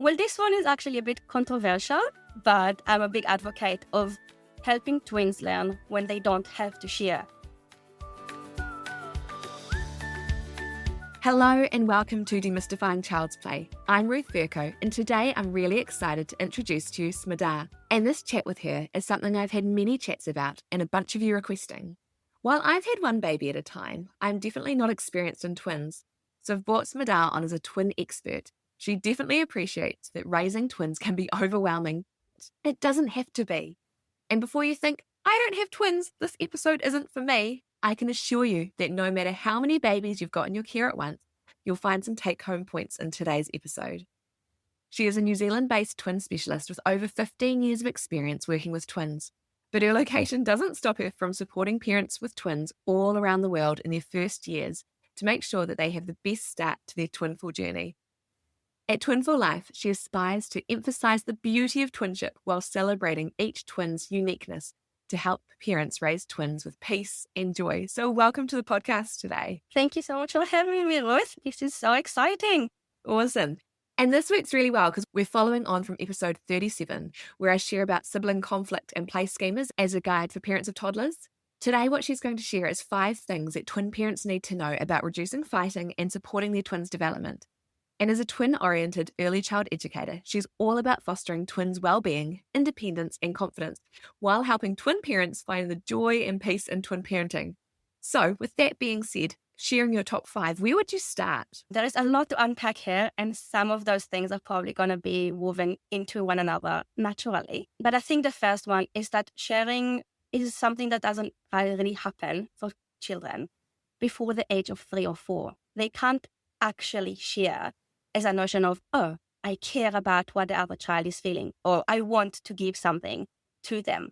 Well, this one is actually a bit controversial, but I'm a big advocate of helping twins learn when they don't have to share. Hello and welcome to Demystifying Child's Play. I'm Ruth Verco, and today I'm really excited to introduce to you Smada. And this chat with her is something I've had many chats about and a bunch of you requesting. While I've had one baby at a time, I'm definitely not experienced in twins, so I've brought Smada on as a twin expert. She definitely appreciates that raising twins can be overwhelming. It doesn't have to be. And before you think, I don't have twins, this episode isn't for me, I can assure you that no matter how many babies you've got in your care at once, you'll find some take-home points in today's episode. She is a New Zealand-based twin specialist with over 15 years of experience working with twins, but her location doesn't stop her from supporting parents with twins all around the world in their first years to make sure that they have the best start to their twinful journey. At Twinful Life, she aspires to emphasise the beauty of twinship while celebrating each twin's uniqueness to help parents raise twins with peace and joy. So welcome to the podcast today. Thank you so much for having me, Ruth. This is so exciting. Awesome. And this works really well because we're following on from episode 37, where I share about sibling conflict and play schemas as a guide for parents of toddlers. Today, what she's going to share is 5 things that twin parents need to know about reducing fighting and supporting their twins' development. And as a twin-oriented early child educator, she's all about fostering twins' well-being, independence, and confidence, while helping twin parents find the joy and peace in twin parenting. So, with that being said, sharing your top 5, where would you start? There is a lot to unpack here, and some of those things are probably going to be woven into one another naturally. But I think the first one is that sharing is something that doesn't really happen for children before the age of 3 or 4. They can't actually share as a notion of, oh, I care about what the other child is feeling, or I want to give something to them.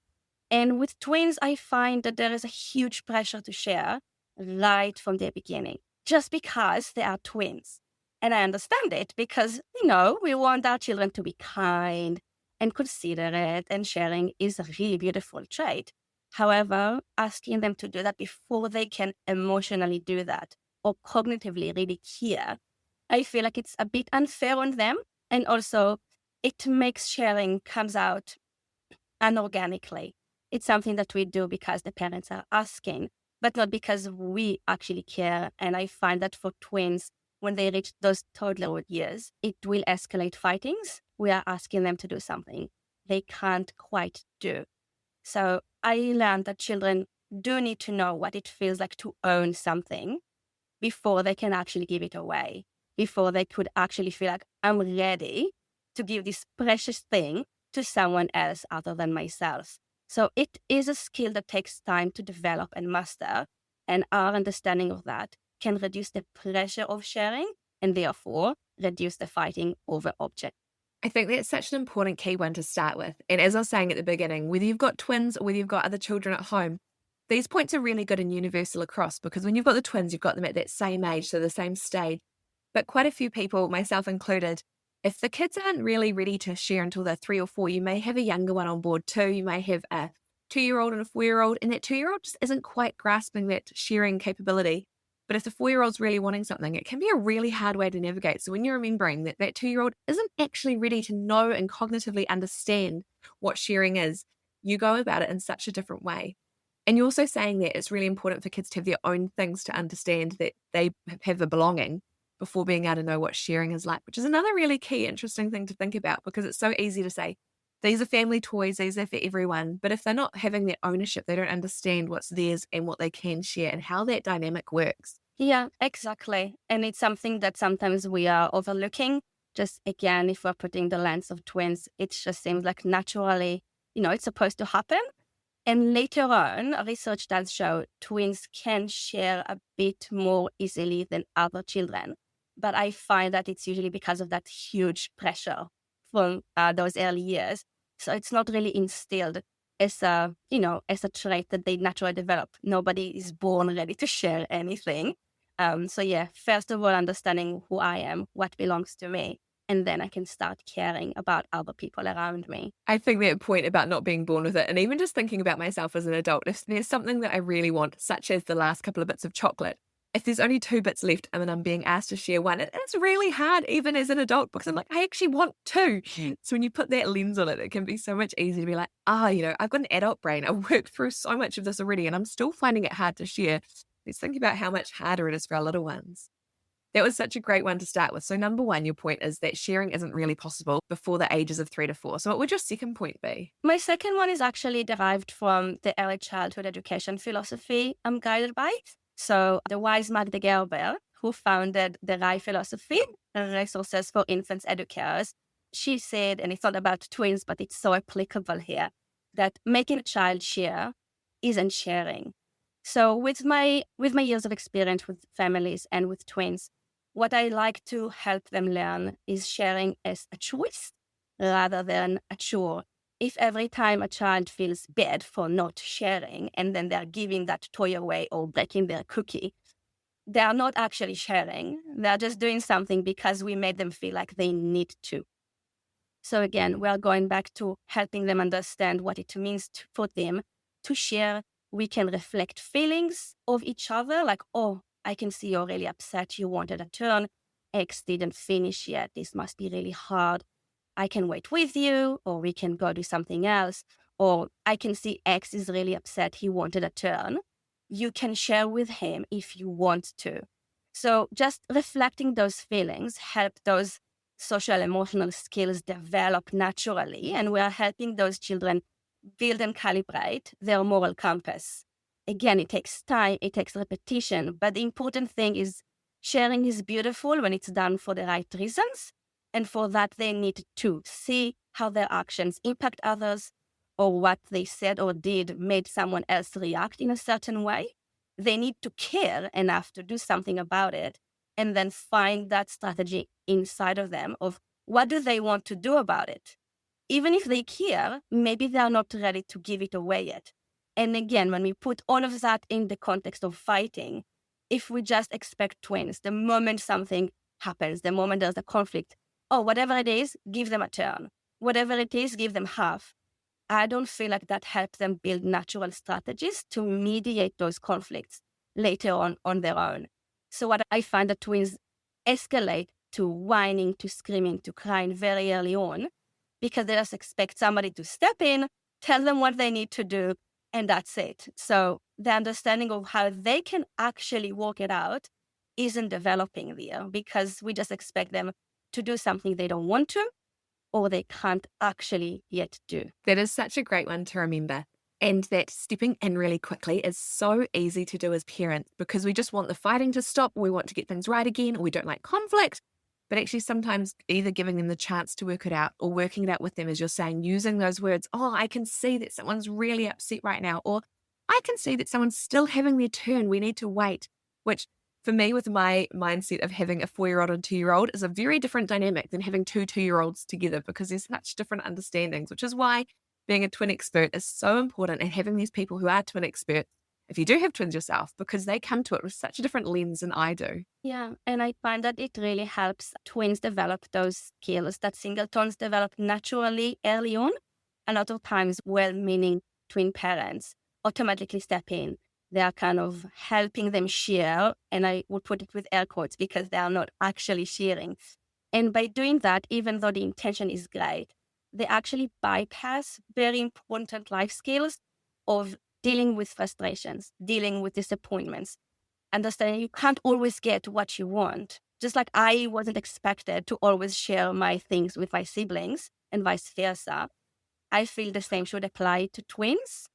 And with twins, I find that there is a huge pressure to share right from the beginning, just because they are twins. And I understand it because, we want our children to be kind and considerate, and sharing is a really beautiful trait. However, asking them to do that before they can emotionally do that or cognitively really care, I feel like it's a bit unfair on them. And also, it makes sharing comes out unorganically. It's something that we do because the parents are asking, but not because we actually care. And I find that for twins, when they reach those toddlerhood years, it will escalate fightings. We are asking them to do something they can't quite do. So I learned that children do need to know what it feels like to own something before they can actually give it away, before they could actually feel like, I'm ready to give this precious thing to someone else other than myself. So it is a skill that takes time to develop and master, and our understanding of that can reduce the pressure of sharing and therefore reduce the fighting over objects. I think that's such an important key one to start with. And as I was saying at the beginning, whether you've got twins or whether you've got other children at home, these points are really good and universal across, because when you've got the twins, you've got them at that same age, so the same stage. But quite a few people, myself included, if the kids aren't really ready to share until they're 3 or 4, you may have a younger one on board too. You may have a 2-year-old and a 4-year-old, and that 2-year-old just isn't quite grasping that sharing capability. But if the 4-year-old's really wanting something, it can be a really hard way to navigate. So when you're remembering that 2-year-old isn't actually ready to know and cognitively understand what sharing is, you go about it in such a different way. And you're also saying that it's really important for kids to have their own things to understand that they have a belonging before being able to know what sharing is like, which is another really key, interesting thing to think about, because it's so easy to say, these are family toys, these are for everyone. But if they're not having that ownership, they don't understand what's theirs and what they can share and how that dynamic works. Yeah, exactly. And it's something that sometimes we are overlooking. Just again, if we're putting the lens of twins, it just seems like naturally, it's supposed to happen. And later on, research does show twins can share a bit more easily than other children. But I find that it's usually because of that huge pressure from those early years. So it's not really instilled as a trait that they naturally develop. Nobody is born ready to share anything. First of all, understanding who I am, what belongs to me, and then I can start caring about other people around me. I think that point about not being born with it, and even just thinking about myself as an adult, if there's something that I really want, such as the last couple of bits of chocolate, if there's only 2 bits left and then I'm being asked to share one, it's really hard even as an adult because I'm like, I actually want 2. So when you put that lens on it, it can be so much easier to be like, I've got an adult brain. I've worked through so much of this already and I'm still finding it hard to share. Let's think about how much harder it is for our little ones. That was such a great one to start with. So number 1, your point is that sharing isn't really possible before the ages of 3 to 4. So what would your second point be? My second one is actually derived from the early childhood education philosophy I'm guided by. So the wise Magda Gerber, who founded the RIE philosophy, Resources for Infants Educators, she said, and it's not about twins, but it's so applicable here, that making a child share isn't sharing. So with my years of experience with families and with twins, what I like to help them learn is sharing as a choice rather than a chore. If every time a child feels bad for not sharing and then they're giving that toy away or breaking their cookie, they are not actually sharing. They're just doing something because we made them feel like they need to. So again, we are going back to helping them understand what it means for them to share. We can reflect feelings of each other, like, oh, I can see you're really upset. You wanted a turn. X didn't finish yet. This must be really hard. I can wait with you, or we can go do something else. Or I can see X is really upset. He wanted a turn. You can share with him if you want to. So just reflecting those feelings help those social emotional skills develop naturally. And we are helping those children build and calibrate their moral compass. Again, it takes time, it takes repetition, but the important thing is sharing is beautiful when it's done for the right reasons. And for that, they need to see how their actions impact others or what they said or did made someone else react in a certain way. They need to care enough to do something about it and then find that strategy inside of them of what do they want to do about it. Even if they care, maybe they are not ready to give it away yet. And again, when we put all of that in the context of fighting, if we just expect twins, the moment something happens, the moment there's a conflict, oh, whatever it is, give them a turn. Whatever it is, give them half. I don't feel like that helps them build natural strategies to mediate those conflicts later on their own. So what I find that twins escalate to whining, to screaming, to crying very early on because they just expect somebody to step in, tell them what they need to do, and that's it. So the understanding of how they can actually work it out isn't developing there because we just expect them to do something they don't want to or they can't actually yet do. That is such a great one to remember. And that stepping in really quickly is so easy to do as parents because we just want the fighting to stop. We want to get things right again. Or we don't like conflict. But actually sometimes either giving them the chance to work it out or working it out with them, as you're saying, using those words, oh, I can see that someone's really upset right now. Or I can see that someone's still having their turn. We need to wait, which for me, with my mindset of having a 4-year-old and 2-year-old, is a very different dynamic than having 2-year-olds together because there's such different understandings, which is why being a twin expert is so important and having these people who are twin experts, if you do have twins yourself, because they come to it with such a different lens than I do. Yeah, and I find that it really helps twins develop those skills that singletons develop naturally early on. A lot of times, well-meaning twin parents automatically step in. They are kind of helping them share, and I would put it with air quotes because they are not actually sharing. And by doing that, even though the intention is great, they actually bypass very important life skills of dealing with frustrations, dealing with disappointments, understanding you can't always get what you want. Just like I wasn't expected to always share my things with my siblings and vice versa, I feel the same should apply to twins.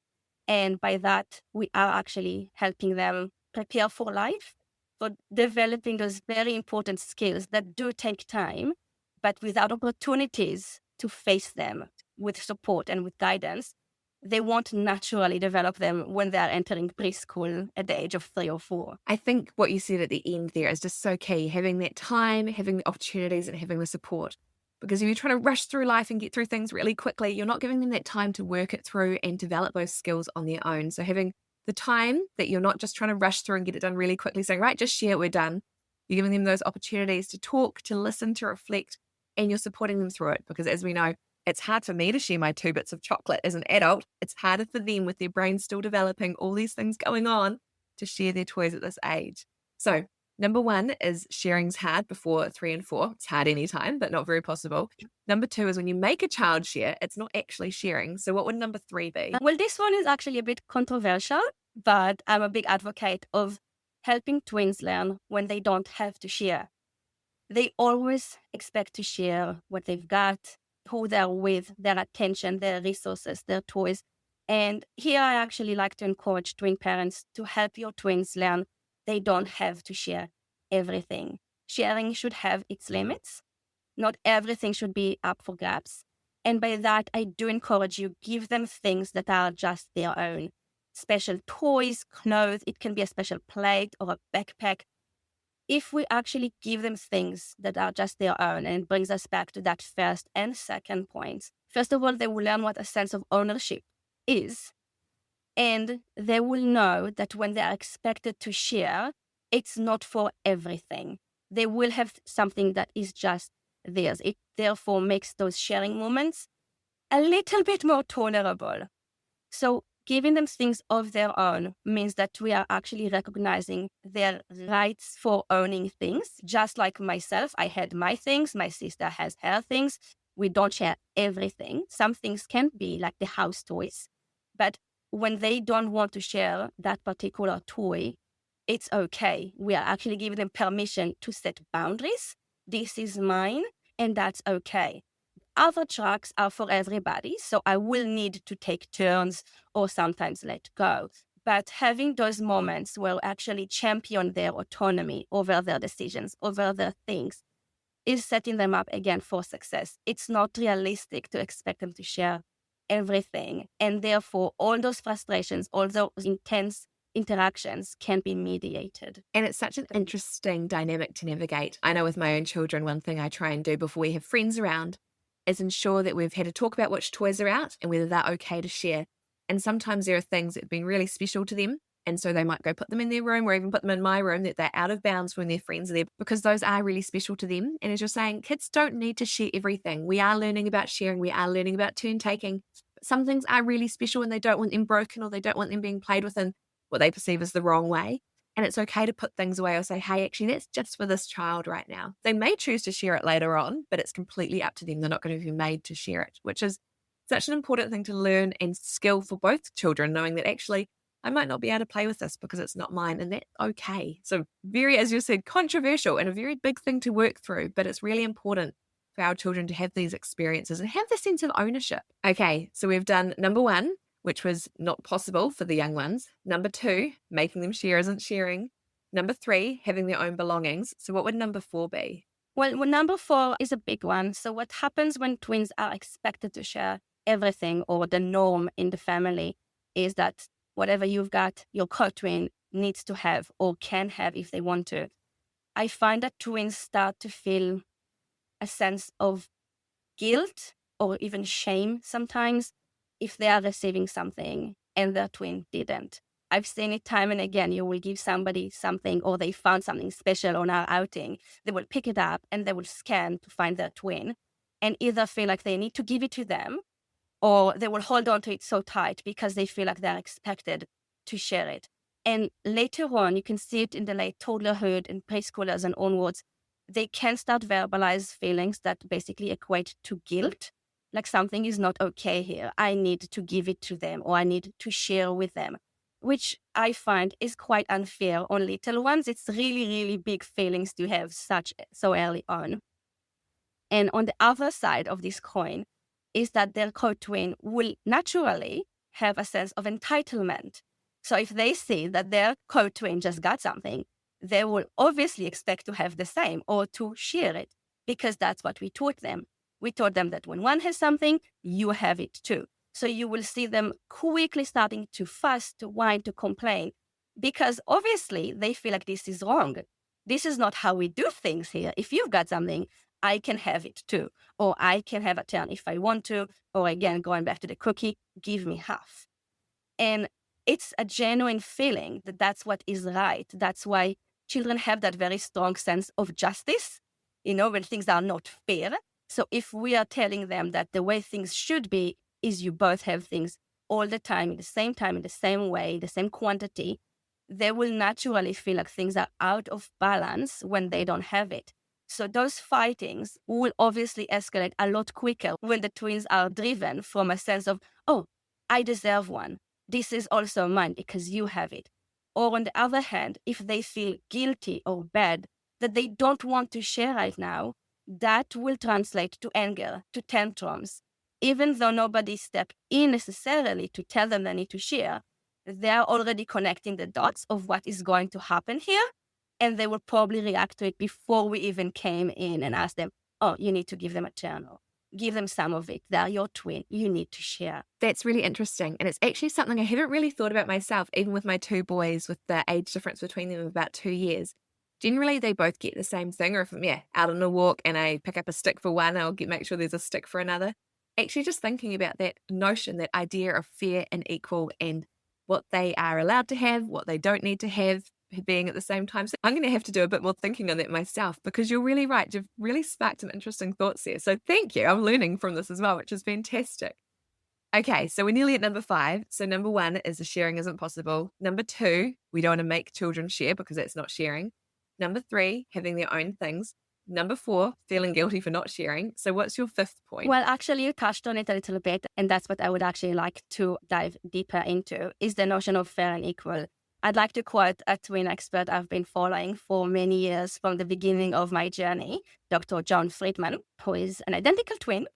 And by that, we are actually helping them prepare for life, for developing those very important skills that do take time, but without opportunities to face them with support and with guidance, they won't naturally develop them when they're entering preschool at the age of 3 or 4. I think what you said at the end there is just so key, having that time, having the opportunities and having the support. Because if you're trying to rush through life and get through things really quickly, you're not giving them that time to work it through and develop those skills on their own. So having the time that you're not just trying to rush through and get it done really quickly, saying, right, just share it, we're done. You're giving them those opportunities to talk, to listen, to reflect, and you're supporting them through it. Because as we know, it's hard for me to share my 2 bits of chocolate as an adult. It's harder for them with their brains still developing, all these things going on, to share their toys at this age. So, number one is sharing's hard before 3 and 4. It's hard anytime, but not very possible. Number two is when you make a child share, it's not actually sharing. So, what would number three be? Well, this one is actually a bit controversial, but I'm a big advocate of helping twins learn when they don't have to share. They always expect to share what they've got, who they're with, their attention, their resources, their toys. And here I actually like to encourage twin parents to help your twins learn they don't have to share everything. Sharing should have its limits. Not everything should be up for grabs. And by that, I do encourage you, give them things that are just their own. Special toys, clothes, it can be a special plate or a backpack. If we actually give them things that are just their own, and it brings us back to that first and second point. First of all, they will learn what a sense of ownership is. And they will know that when they are expected to share, it's not for everything. They will have something that is just theirs. It therefore makes those sharing moments a little bit more tolerable. So giving them things of their own means that we are actually recognizing their rights for owning things. Just like myself, I had my things, my sister has her things. We don't share everything. Some things can be like the house toys. But when they don't want to share that particular toy, it's okay. We are actually giving them permission to set boundaries. This is mine, and that's okay. Other tracks are for everybody, so I will need to take turns or sometimes let go. But having those moments where we actually champion their autonomy over their decisions, over their things, is setting them up again for success. It's not realistic to expect them to share everything. And therefore, all those frustrations, all those intense interactions can be mediated. And it's such an interesting dynamic to navigate. I know with my own children, one thing I try and do before we have friends around is ensure that we've had a talk about which toys are out and whether they're okay to share. And sometimes there are things that have been really special to them. And so they might go put them in their room or even put them in my room that they're out of bounds when their friends are there because those are really special to them. And as you're saying, kids don't need to share everything. We are learning about sharing. We are learning about turn taking. But some things are really special and they don't want them broken or they don't want them being played with in what they perceive as the wrong way. And it's okay to put things away or say, hey, actually, that's just for this child right now. They may choose to share it later on, but it's completely up to them. They're not going to be made to share it, which is such an important thing to learn and skill for both children, knowing that actually I might not be able to play with this because it's not mine, and that's okay. So very, as you said, controversial and a very big thing to work through, but it's really important for our children to have these experiences and have the sense of ownership. Okay, so we've done number one, which was not possible for the young ones. Number two, making them share isn't sharing. Number three, having their own belongings. So what would number four be? Well, number four is a big one. So what happens when twins are expected to share everything, or the norm in the family is that whatever you've got, your co-twin needs to have or can have if they want to. I find that twins start to feel a sense of guilt or even shame sometimes if they are receiving something and their twin didn't. I've seen it time and again. You will give somebody something or they found something special on our outing. They will pick it up and they will scan to find their twin and either feel like they need to give it to them or they will hold on to it so tight because they feel like they're expected to share it. And later on, you can see it in the late toddlerhood and preschoolers and onwards. They can start verbalize feelings that basically equate to guilt. Like something is not okay here. I need to give it to them or I need to share with them, which I find is quite unfair on little ones. It's really, really big feelings to have so early on. And on the other side of this coin is that their co-twin will naturally have a sense of entitlement. So if they see that their co-twin just got something, they will obviously expect to have the same or to share it because that's what we taught them. We taught them that when one has something, you have it too. So you will see them quickly starting to fuss, to whine, to complain, because obviously they feel like this is wrong. This is not how we do things here. If you've got something, I can have it too. Or I can have a turn if I want to. Or again, going back to the cookie, give me half. And it's a genuine feeling that that's what is right. That's why children have that very strong sense of justice, when things are not fair. So if we are telling them that the way things should be is you both have things all the time, in the same way, the same quantity, they will naturally feel like things are out of balance when they don't have it. So those fightings will obviously escalate a lot quicker when the twins are driven from a sense of, oh, I deserve one. This is also mine because you have it. Or on the other hand, if they feel guilty or bad that they don't want to share right now, that will translate to anger, to tantrums. Even though nobody stepped in necessarily to tell them they need to share, they are already connecting the dots of what is going to happen here. And they will probably react to it before we even came in and asked them, oh, you need to give them a journal. Give them some of it. They're your twin. You need to share. That's really interesting. And it's actually something I haven't really thought about myself, even with my two boys, with the age difference between them of about 2 years. Generally, they both get the same thing. Or if I'm out on a walk and I pick up a stick for one, I'll make sure there's a stick for another. Actually, just thinking about that notion, that idea of fair and equal and what they are allowed to have, what they don't need to have, being at the same time. So I'm going to have to do a bit more thinking on that myself, because you're really right. You've really sparked some interesting thoughts there. So thank you. I'm learning from this as well, which is fantastic. Okay, so we're nearly at number 5. So number 1 is the sharing isn't possible. Number 2, we don't want to make children share because that's not sharing. Number 3, having their own things. Number 4, feeling guilty for not sharing. So what's your 5th point? Well, actually, you touched on it a little bit, and that's what I would actually like to dive deeper into, is the notion of fair and equal. I'd like to quote a twin expert I've been following for many years from the beginning of my journey, Dr. John Friedman, who is an identical twin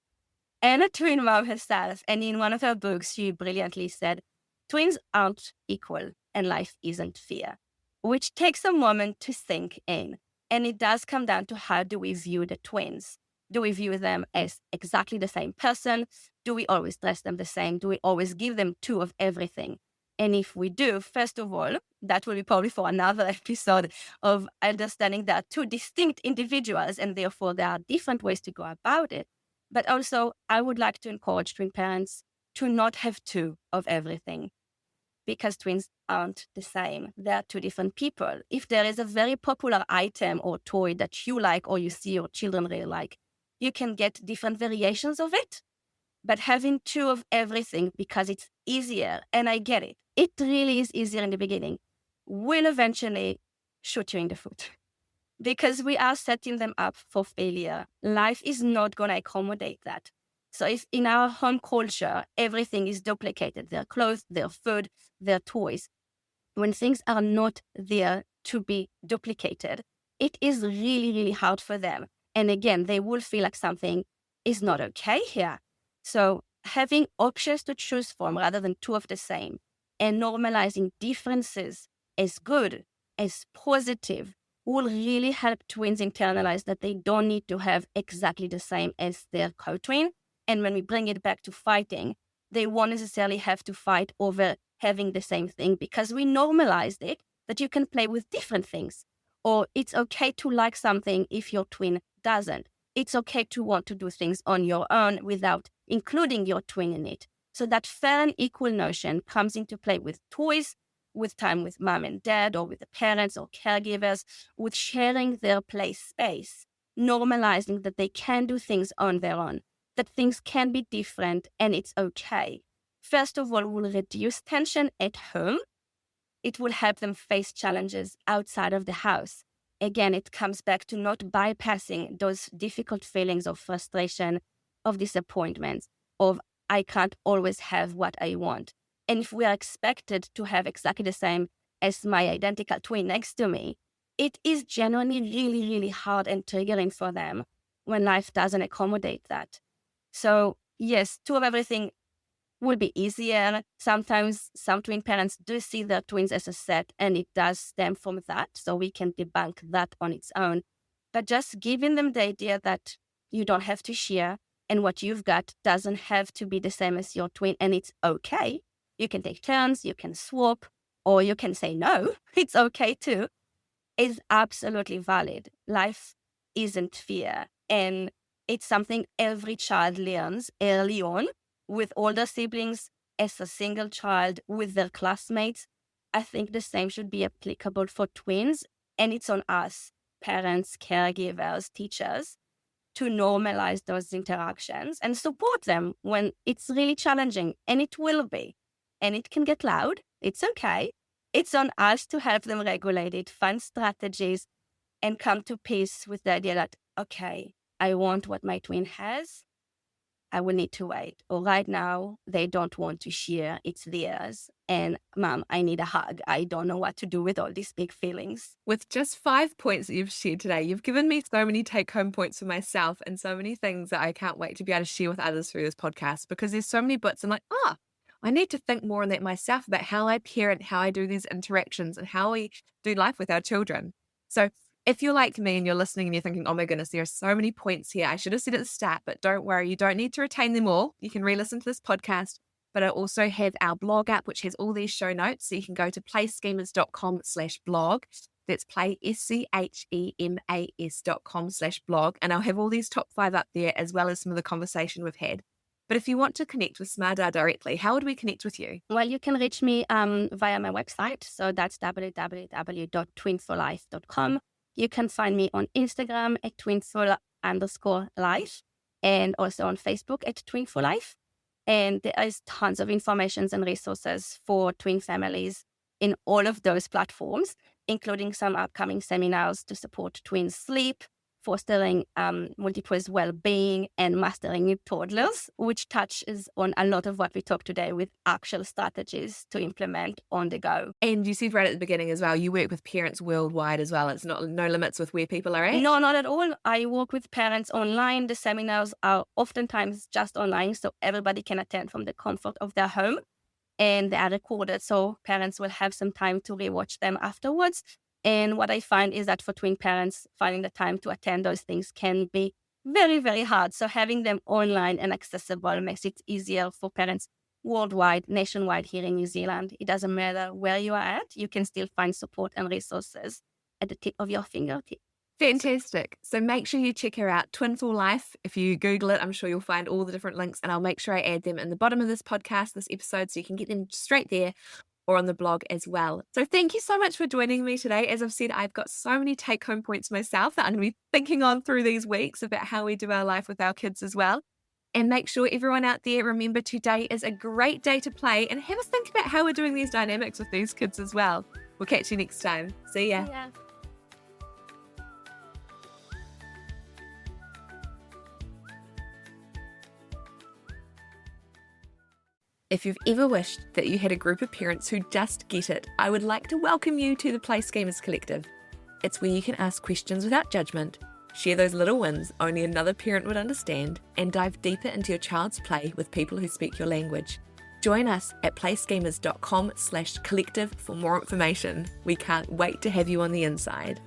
and a twin mom herself. And in one of her books, she brilliantly said, twins aren't equal and life isn't fair, which takes a moment to sink in. And it does come down to, how do we view the twins? Do we view them as exactly the same person? Do we always dress them the same? Do we always give them 2 of everything? And if we do, first of all, that will be probably for another episode of understanding there are 2 distinct individuals and therefore there are different ways to go about it. But also, I would like to encourage twin parents to not have 2 of everything, because twins aren't the same. They're 2 different people. If there is a very popular item or toy that you like or you see your children really like, you can get different variations of it. But having 2 of everything, because it's easier, and I get it, it really is easier in the beginning, will eventually shoot you in the foot. Because we are setting them up for failure. Life is not going to accommodate that. So if in our home culture, everything is duplicated, their clothes, their food, their toys, when things are not there to be duplicated, it is really, really hard for them. And again, they will feel like something is not okay here. So having options to choose from rather than 2 of the same, and normalizing differences as good, as positive, will really help twins internalize that they don't need to have exactly the same as their co-twin. And when we bring it back to fighting, they won't necessarily have to fight over having the same thing, because we normalized it, that you can play with different things. Or it's okay to like something if your twin doesn't. It's okay to want to do things on your own without including your twin in it. So that fair and equal notion comes into play with toys, with time with mom and dad, or with the parents or caregivers, with sharing their play space, normalizing that they can do things on their own, that things can be different and it's okay. First of all, will reduce tension at home. It will help them face challenges outside of the house. Again, it comes back to not bypassing those difficult feelings of frustration, of disappointment, of I can't always have what I want. And if we are expected to have exactly the same as my identical twin next to me, it is genuinely really, really hard and triggering for them when life doesn't accommodate that. So yes, 2 of everything will be easier. Sometimes some twin parents do see their twins as a set, and it does stem from that. So we can debunk that on its own. But just giving them the idea that you don't have to share, and what you've got doesn't have to be the same as your twin, and it's okay. You can take turns, you can swap, or you can say no. It's okay too. Is absolutely valid. Life isn't fair. And it's something every child learns early on with older siblings, as a single child, with their classmates. I think the same should be applicable for twins. And it's on us, parents, caregivers, teachers, to normalize those interactions and support them when it's really challenging. And it will be. And it can get loud. It's okay. It's on us to help them regulate it, find strategies, and come to peace with the idea that, okay, I want what my twin has. I will need to wait. Or right now, they don't want to share. It's theirs. And mom, I need a hug. I don't know what to do with all these big feelings. With just 5 points that you've shared today, you've given me so many take-home points for myself and so many things that I can't wait to be able to share with others through this podcast, because there's so many bits I'm like, I need to think more on that myself about how I parent, how I do these interactions, and how we do life with our children. So if you're like me and you're listening and you're thinking, oh my goodness, there are so many points here, I should have said at the start, but don't worry, you don't need to retain them all. You can re-listen to this podcast, but I also have our blog app, which has all these show notes. So you can go to playschemas.com/blog. That's playschemas.com/blog. And I'll have all these top 5 up there, as well as some of the conversation we've had. But if you want to connect with Smada directly, how would we connect with you? Well, you can reach me via my website. So that's www.twinforlife.com. You can find me on Instagram at twinful_life and also on Facebook at twinforlife. And there is tons of information and resources for twin families in all of those platforms, including some upcoming seminars to support twin sleep, fostering multiples well-being, and mastering toddlers, which touches on a lot of what we talked today with actual strategies to implement on the go. And you said right at the beginning as well, you work with parents worldwide as well. It's no limits with where people are at? No, not at all. I work with parents online. The seminars are oftentimes just online, so everybody can attend from the comfort of their home. And they are recorded, so parents will have some time to rewatch them afterwards. And what I find is that for twin parents, finding the time to attend those things can be very, very hard. So having them online and accessible makes it easier for parents worldwide, nationwide here in New Zealand. It doesn't matter where you are at, you can still find support and resources at the tip of your fingertip. Fantastic. So make sure you check her out, Twinful Life. If you Google it, I'm sure you'll find all the different links, and I'll make sure I add them in the bottom of this podcast, this episode, so you can get them straight there or on the blog as well. So thank you so much for joining me today. As I've said, I've got so many take-home points myself that I'm going to be thinking on through these weeks about how we do our life with our kids as well. And make sure everyone out there, remember today is a great day to play and have a think about how we're doing these dynamics with these kids as well. We'll catch you next time. See ya. Yeah. If you've ever wished that you had a group of parents who just get it, I would like to welcome you to the Play Schemas Collective. It's where you can ask questions without judgment, share those little wins only another parent would understand, and dive deeper into your child's play with people who speak your language. Join us at playschemas.com/collective for more information. We can't wait to have you on the inside.